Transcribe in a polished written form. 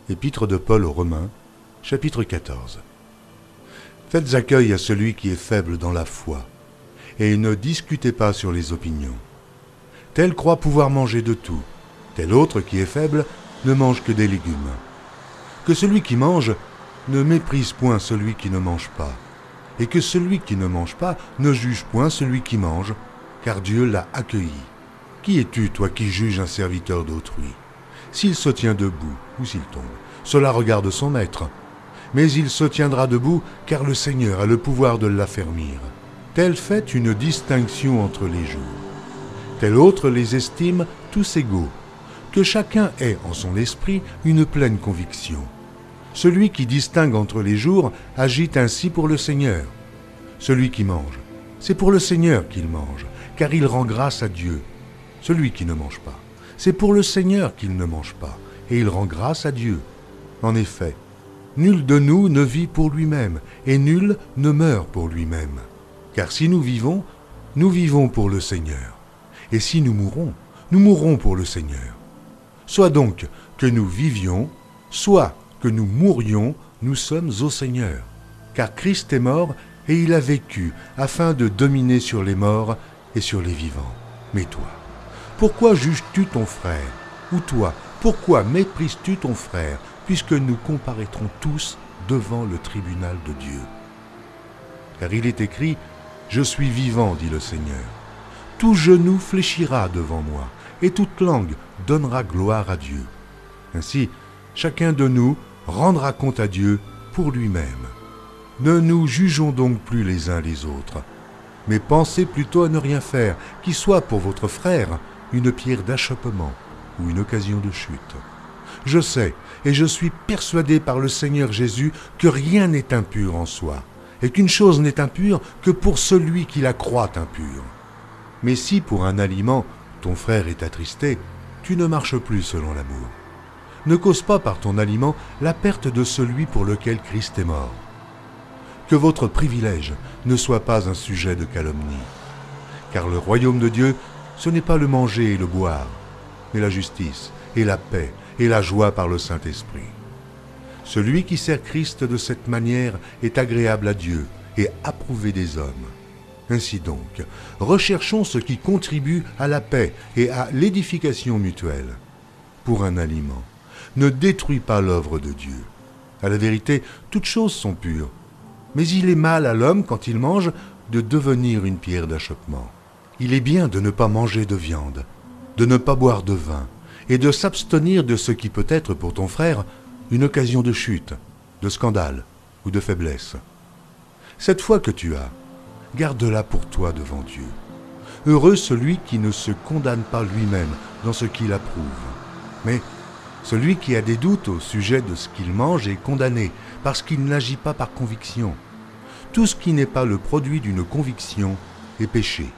Épître de Paul aux Romains, chapitre 14. Faites accueil à celui qui est faible dans la foi, et ne discutez pas sur les opinions. Tel croit pouvoir manger de tout, tel autre qui est faible ne mange que des légumes. Que celui qui mange ne méprise point celui qui ne mange pas, et que celui qui ne mange pas ne juge point celui qui mange, car Dieu l'a accueilli. Qui es-tu, toi qui juges un serviteur d'autrui? S'il se tient debout ou s'il tombe, cela regarde son maître. Mais il se tiendra debout, car le Seigneur a le pouvoir de l'affermir. Tel fait une distinction entre les jours. Tel autre les estime tous égaux. Que chacun ait en son esprit une pleine conviction. Celui qui distingue entre les jours agit ainsi pour le Seigneur. Celui qui mange, c'est pour le Seigneur qu'il mange, car il rend grâce à Dieu. Celui qui ne mange pas, c'est pour le Seigneur qu'il ne mange pas, et il rend grâce à Dieu. En effet, nul de nous ne vit pour lui-même, et nul ne meurt pour lui-même. Car si nous vivons pour le Seigneur. Et si nous mourrons pour le Seigneur. Soit donc que nous vivions, soit que nous mourions, nous sommes au Seigneur. Car Christ est mort, et il a vécu, afin de dominer sur les morts et sur les vivants. Mais toi, pourquoi juges-tu ton frère? Ou toi, pourquoi méprises-tu ton frère, puisque nous comparaîtrons tous devant le tribunal de Dieu? Car il est écrit, « Je suis vivant, dit le Seigneur. Tout genou fléchira devant moi, et toute langue donnera gloire à Dieu. » Ainsi, chacun de nous rendra compte à Dieu pour lui-même. Ne nous jugeons donc plus les uns les autres, mais pensez plutôt à ne rien faire, qui soit pour votre frère une pierre d'achoppement ou une occasion de chute. Je sais, et je suis persuadé par le Seigneur Jésus que rien n'est impur en soi, et qu'une chose n'est impure que pour celui qui la croit impure. Mais si pour un aliment ton frère est attristé, tu ne marches plus selon l'amour. Ne cause pas par ton aliment la perte de celui pour lequel Christ est mort. Que votre privilège ne soit pas un sujet de calomnie. Car le royaume de Dieu, ce n'est pas le manger et le boire, mais la justice et la paix et la joie par le Saint-Esprit. Celui qui sert Christ de cette manière est agréable à Dieu et approuvé des hommes. Ainsi donc, recherchons ce qui contribue à la paix et à l'édification mutuelle. Pour un aliment, ne détruis pas l'œuvre de Dieu. À la vérité, toutes choses sont pures, mais il est mal à l'homme, quand il mange, de devenir une pierre d'achoppement. Il est bien de ne pas manger de viande, de ne pas boire de vin, et de s'abstenir de ce qui peut être pour ton frère une occasion de chute, de scandale ou de faiblesse. Cette foi que tu as, garde-la pour toi devant Dieu. Heureux celui qui ne se condamne pas lui-même dans ce qu'il approuve. Mais celui qui a des doutes au sujet de ce qu'il mange est condamné parce qu'il n'agit pas par conviction. Tout ce qui n'est pas le produit d'une conviction est péché.